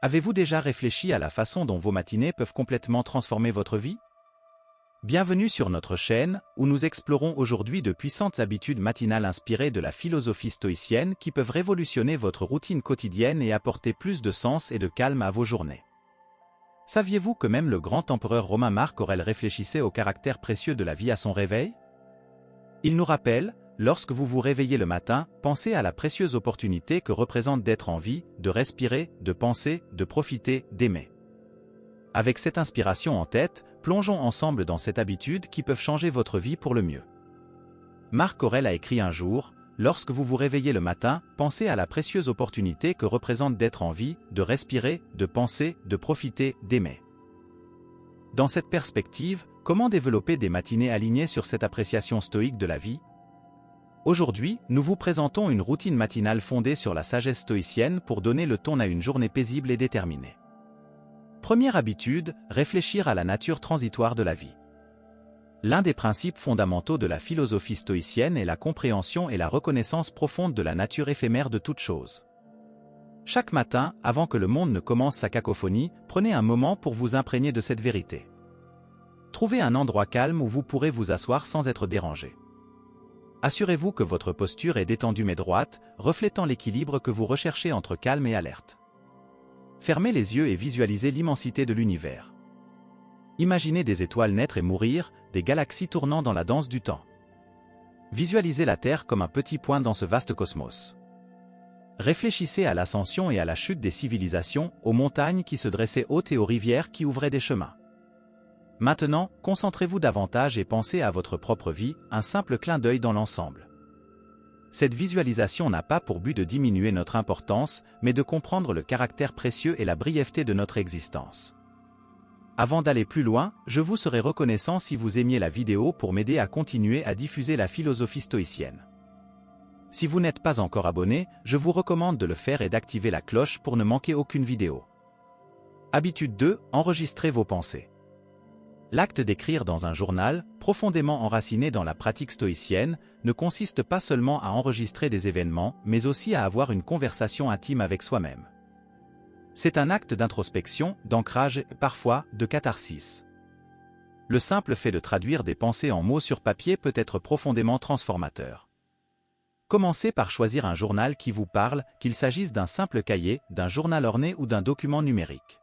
Avez-vous déjà réfléchi à la façon dont vos matinées peuvent complètement transformer votre vie? Bienvenue sur notre chaîne, où nous explorons aujourd'hui de puissantes habitudes matinales inspirées de la philosophie stoïcienne qui peuvent révolutionner votre routine quotidienne et apporter plus de sens et de calme à vos journées. Saviez-vous que même le grand empereur romain Marc Aurèle réfléchissait au caractère précieux de la vie à son réveil? Il nous rappelle, lorsque vous vous réveillez le matin, pensez à la précieuse opportunité que représente d'être en vie, de respirer, de penser, de profiter, d'aimer. Avec cette inspiration en tête, plongeons ensemble dans cette habitude qui peut changer votre vie pour le mieux. Marc Aurèle a écrit un jour, « Lorsque vous vous réveillez le matin, pensez à la précieuse opportunité que représente d'être en vie, de respirer, de penser, de profiter, d'aimer. » Dans cette perspective, comment développer des matinées alignées sur cette appréciation stoïque de la vie? Aujourd'hui, nous vous présentons une routine matinale fondée sur la sagesse stoïcienne pour donner le ton à une journée paisible et déterminée. Première habitude, réfléchir à la nature transitoire de la vie. L'un des principes fondamentaux de la philosophie stoïcienne est la compréhension et la reconnaissance profonde de la nature éphémère de toute chose. Chaque matin, avant que le monde ne commence sa cacophonie, prenez un moment pour vous imprégner de cette vérité. Trouvez un endroit calme où vous pourrez vous asseoir sans être dérangé. Assurez-vous que votre posture est détendue mais droite, reflétant l'équilibre que vous recherchez entre calme et alerte. Fermez les yeux et visualisez l'immensité de l'univers. Imaginez des étoiles naître et mourir, des galaxies tournant dans la danse du temps. Visualisez la Terre comme un petit point dans ce vaste cosmos. Réfléchissez à l'ascension et à la chute des civilisations, aux montagnes qui se dressaient hautes et aux rivières qui ouvraient des chemins. Maintenant, concentrez-vous davantage et pensez à votre propre vie, un simple clin d'œil dans l'ensemble. Cette visualisation n'a pas pour but de diminuer notre importance, mais de comprendre le caractère précieux et la brièveté de notre existence. Avant d'aller plus loin, je vous serai reconnaissant si vous aimiez la vidéo pour m'aider à continuer à diffuser la philosophie stoïcienne. Si vous n'êtes pas encore abonné, je vous recommande de le faire et d'activer la cloche pour ne manquer aucune vidéo. Habitude 2, enregistrez vos pensées. L'acte d'écrire dans un journal, profondément enraciné dans la pratique stoïcienne, ne consiste pas seulement à enregistrer des événements, mais aussi à avoir une conversation intime avec soi-même. C'est un acte d'introspection, d'ancrage et parfois de catharsis. Le simple fait de traduire des pensées en mots sur papier peut être profondément transformateur. Commencez par choisir un journal qui vous parle, qu'il s'agisse d'un simple cahier, d'un journal orné ou d'un document numérique.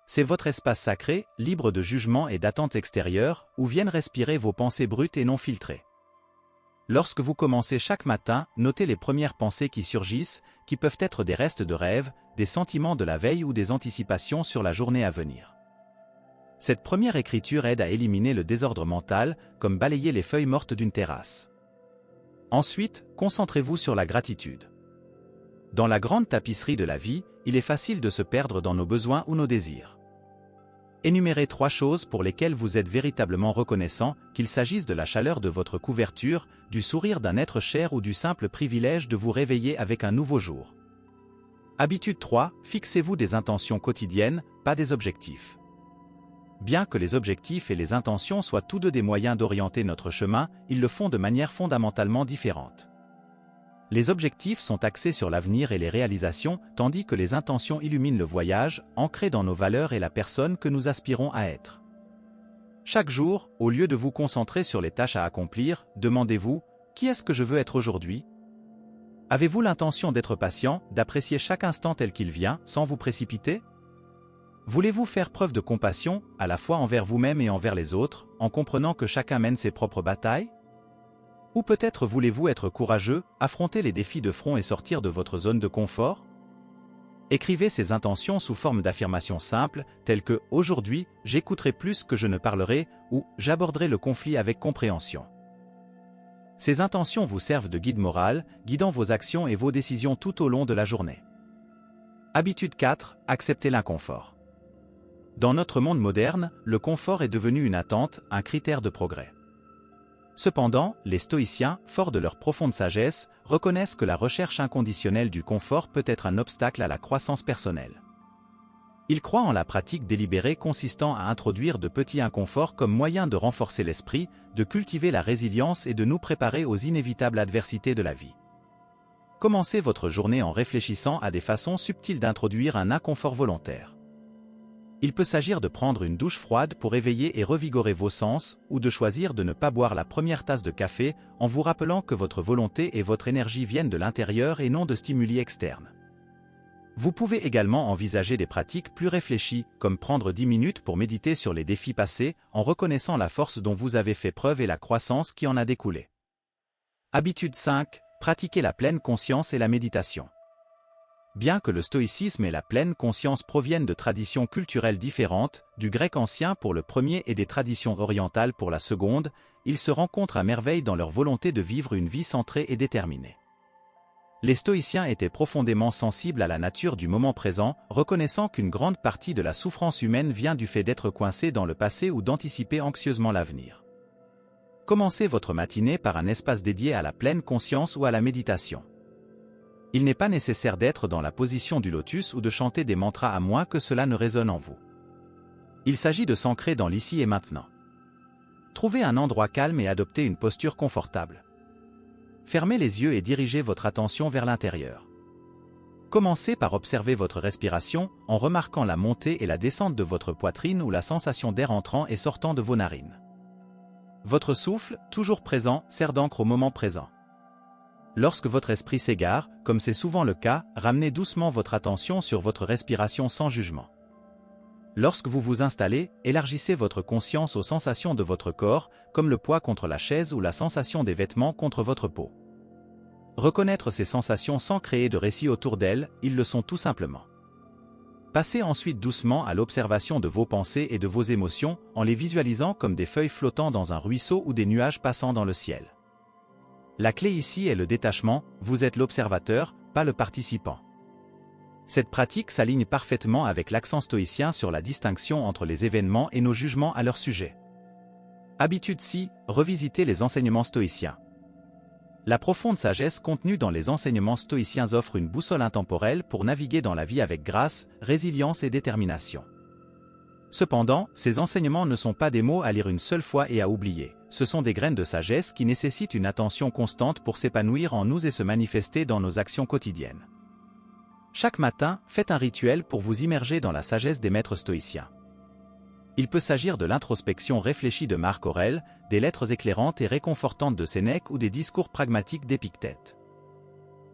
C'est votre espace sacré, libre de jugement et d'attentes extérieures, où viennent respirer vos pensées brutes et non filtrées. Lorsque vous commencez chaque matin, notez les premières pensées qui surgissent, qui peuvent être des restes de rêves, des sentiments de la veille ou des anticipations sur la journée à venir. Cette première écriture aide à éliminer le désordre mental, comme balayer les feuilles mortes d'une terrasse. Ensuite, concentrez-vous sur la gratitude. Dans la grande tapisserie de la vie, il est facile de se perdre dans nos besoins ou nos désirs. Énumérez 3 choses pour lesquelles vous êtes véritablement reconnaissant, qu'il s'agisse de la chaleur de votre couverture, du sourire d'un être cher ou du simple privilège de vous réveiller avec un nouveau jour. Habitude 3, fixez-vous des intentions quotidiennes, pas des objectifs. Bien que les objectifs et les intentions soient tous deux des moyens d'orienter notre chemin, ils le font de manière fondamentalement différente. Les objectifs sont axés sur l'avenir et les réalisations, tandis que les intentions illuminent le voyage, ancrées dans nos valeurs et la personne que nous aspirons à être. Chaque jour, au lieu de vous concentrer sur les tâches à accomplir, demandez-vous « Qui est-ce que je veux être aujourd'hui ?» Avez-vous l'intention d'être patient, d'apprécier chaque instant tel qu'il vient, sans vous précipiter? Voulez-vous faire preuve de compassion, à la fois envers vous-même et envers les autres, en comprenant que chacun mène ses propres batailles? Ou peut-être voulez-vous être courageux, affronter les défis de front et sortir de votre zone de confort? Écrivez ces intentions sous forme d'affirmations simples, telles que « Aujourd'hui, j'écouterai plus que je ne parlerai » ou « J'aborderai le conflit avec compréhension ». Ces intentions vous servent de guide moral, guidant vos actions et vos décisions tout au long de la journée. Habitude 4, acceptez l'inconfort. Dans notre monde moderne, le confort est devenu une attente, un critère de progrès. Cependant, les stoïciens, forts de leur profonde sagesse, reconnaissent que la recherche inconditionnelle du confort peut être un obstacle à la croissance personnelle. Ils croient en la pratique délibérée consistant à introduire de petits inconforts comme moyen de renforcer l'esprit, de cultiver la résilience et de nous préparer aux inévitables adversités de la vie. Commencez votre journée en réfléchissant à des façons subtiles d'introduire un inconfort volontaire. Il peut s'agir de prendre une douche froide pour éveiller et revigorer vos sens, ou de choisir de ne pas boire la première tasse de café en vous rappelant que votre volonté et votre énergie viennent de l'intérieur et non de stimuli externes. Vous pouvez également envisager des pratiques plus réfléchies, comme prendre 10 minutes pour méditer sur les défis passés en reconnaissant la force dont vous avez fait preuve et la croissance qui en a découlé. Habitude 5. Pratiquer la pleine conscience et la méditation. Bien que le stoïcisme et la pleine conscience proviennent de traditions culturelles différentes, du grec ancien pour le premier et des traditions orientales pour la seconde, ils se rencontrent à merveille dans leur volonté de vivre une vie centrée et déterminée. Les stoïciens étaient profondément sensibles à la nature du moment présent, reconnaissant qu'une grande partie de la souffrance humaine vient du fait d'être coincé dans le passé ou d'anticiper anxieusement l'avenir. Commencez votre matinée par un espace dédié à la pleine conscience ou à la méditation. Il n'est pas nécessaire d'être dans la position du lotus ou de chanter des mantras à moins que cela ne résonne en vous. Il s'agit de s'ancrer dans l'ici et maintenant. Trouvez un endroit calme et adoptez une posture confortable. Fermez les yeux et dirigez votre attention vers l'intérieur. Commencez par observer votre respiration en remarquant la montée et la descente de votre poitrine ou la sensation d'air entrant et sortant de vos narines. Votre souffle, toujours présent, sert d'encre au moment présent. Lorsque votre esprit s'égare, comme c'est souvent le cas, ramenez doucement votre attention sur votre respiration sans jugement. Lorsque vous vous installez, élargissez votre conscience aux sensations de votre corps, comme le poids contre la chaise ou la sensation des vêtements contre votre peau. Reconnaître ces sensations sans créer de récit autour d'elles, ils le sont tout simplement. Passez ensuite doucement à l'observation de vos pensées et de vos émotions, en les visualisant comme des feuilles flottant dans un ruisseau ou des nuages passant dans le ciel. La clé ici est le détachement, vous êtes l'observateur, pas le participant. Cette pratique s'aligne parfaitement avec l'accent stoïcien sur la distinction entre les événements et nos jugements à leur sujet. Habitude 6. Revisiter les enseignements stoïciens. La profonde sagesse contenue dans les enseignements stoïciens offre une boussole intemporelle pour naviguer dans la vie avec grâce, résilience et détermination. Cependant, ces enseignements ne sont pas des mots à lire une seule fois et à oublier. Ce sont des graines de sagesse qui nécessitent une attention constante pour s'épanouir en nous et se manifester dans nos actions quotidiennes. Chaque matin, faites un rituel pour vous immerger dans la sagesse des maîtres stoïciens. Il peut s'agir de l'introspection réfléchie de Marc Aurèle, des lettres éclairantes et réconfortantes de Sénèque ou des discours pragmatiques d'Épictète.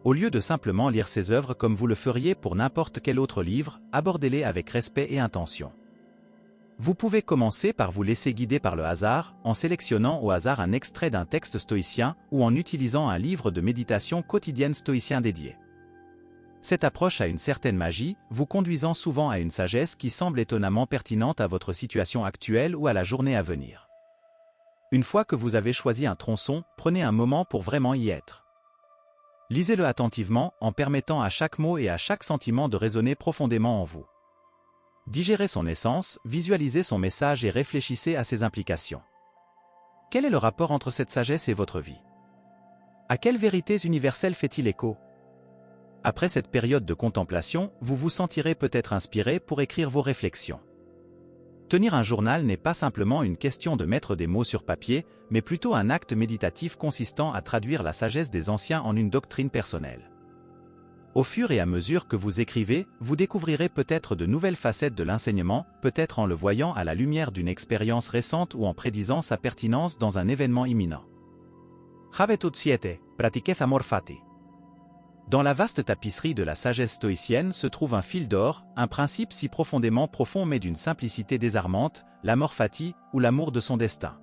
Au lieu de simplement lire ces œuvres comme vous le feriez pour n'importe quel autre livre, abordez-les avec respect et intention. Vous pouvez commencer par vous laisser guider par le hasard, en sélectionnant au hasard un extrait d'un texte stoïcien ou en utilisant un livre de méditation quotidienne stoïcien dédié. Cette approche a une certaine magie, vous conduisant souvent à une sagesse qui semble étonnamment pertinente à votre situation actuelle ou à la journée à venir. Une fois que vous avez choisi un tronçon, prenez un moment pour vraiment y être. Lisez-le attentivement en permettant à chaque mot et à chaque sentiment de résonner profondément en vous. Digérez son essence, visualisez son message et réfléchissez à ses implications. Quel est le rapport entre cette sagesse et votre vie? À quelles vérités universelles fait-il écho? Après cette période de contemplation, vous vous sentirez peut-être inspiré pour écrire vos réflexions. Tenir un journal n'est pas simplement une question de mettre des mots sur papier, mais plutôt un acte méditatif consistant à traduire la sagesse des anciens en une doctrine personnelle. Au fur et à mesure que vous écrivez, vous découvrirez peut-être de nouvelles facettes de l'enseignement, peut-être en le voyant à la lumière d'une expérience récente ou en prédisant sa pertinence dans un événement imminent. Habitut 7. Pratiquez amor fati. Dans la vaste tapisserie de la sagesse stoïcienne se trouve un fil d'or, un principe si profondément profond mais d'une simplicité désarmante, l'amor fati, ou l'amour de son destin.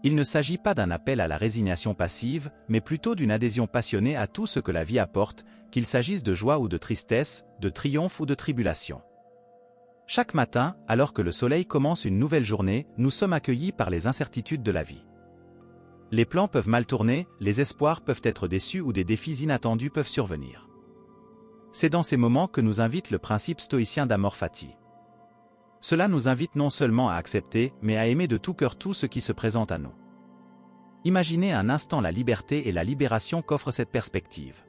Il ne s'agit pas d'un appel à la résignation passive, mais plutôt d'une adhésion passionnée à tout ce que la vie apporte, qu'il s'agisse de joie ou de tristesse, de triomphe ou de tribulation. Chaque matin, alors que le soleil commence une nouvelle journée, nous sommes accueillis par les incertitudes de la vie. Les plans peuvent mal tourner, les espoirs peuvent être déçus ou des défis inattendus peuvent survenir. C'est dans ces moments que nous invite le principe stoïcien d'amor fati. Cela nous invite non seulement à accepter, mais à aimer de tout cœur tout ce qui se présente à nous. Imaginez un instant la liberté et la libération qu'offre cette perspective.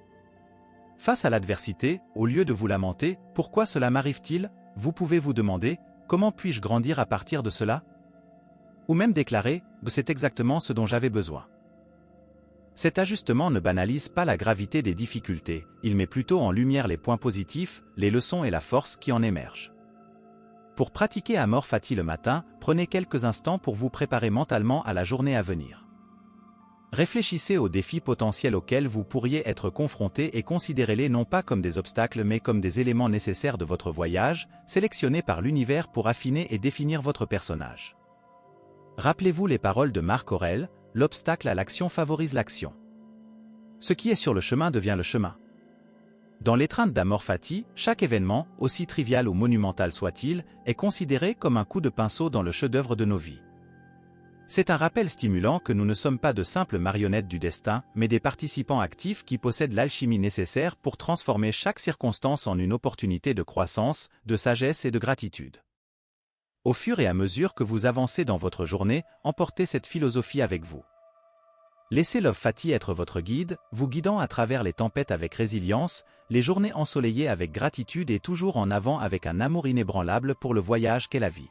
Face à l'adversité, au lieu de vous lamenter, pourquoi cela m'arrive-t-il, vous pouvez vous demander, comment puis-je grandir à partir de cela? Ou même déclarer, c'est exactement ce dont j'avais besoin. Cet ajustement ne banalise pas la gravité des difficultés, il met plutôt en lumière les points positifs, les leçons et la force qui en émergent. Pour pratiquer Amor Fati le matin, prenez quelques instants pour vous préparer mentalement à la journée à venir. Réfléchissez aux défis potentiels auxquels vous pourriez être confrontés et considérez-les non pas comme des obstacles mais comme des éléments nécessaires de votre voyage, sélectionnés par l'univers pour affiner et définir votre personnage. Rappelez-vous les paroles de Marc Aurèle, l'obstacle à l'action favorise l'action. Ce qui est sur le chemin devient le chemin. Dans l'étreinte d'Amor Fati, chaque événement, aussi trivial ou monumental soit-il, est considéré comme un coup de pinceau dans le chef-d'œuvre de nos vies. C'est un rappel stimulant que nous ne sommes pas de simples marionnettes du destin, mais des participants actifs qui possèdent l'alchimie nécessaire pour transformer chaque circonstance en une opportunité de croissance, de sagesse et de gratitude. Au fur et à mesure que vous avancez dans votre journée, emportez cette philosophie avec vous. Laissez Love Fati être votre guide, vous guidant à travers les tempêtes avec résilience, les journées ensoleillées avec gratitude et toujours en avant avec un amour inébranlable pour le voyage qu'est la vie.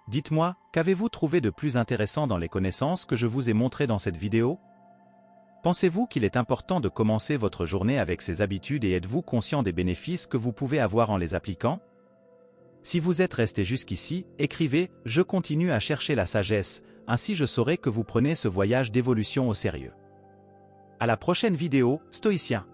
Dites-moi, qu'avez-vous trouvé de plus intéressant dans les connaissances que je vous ai montrées dans cette vidéo? Pensez-vous qu'il est important de commencer votre journée avec ces habitudes et êtes-vous conscient des bénéfices que vous pouvez avoir en les appliquant? Si vous êtes resté jusqu'ici, écrivez « Je continue à chercher la sagesse », ainsi je saurai que vous prenez ce voyage d'évolution au sérieux. À la prochaine vidéo, stoïcien.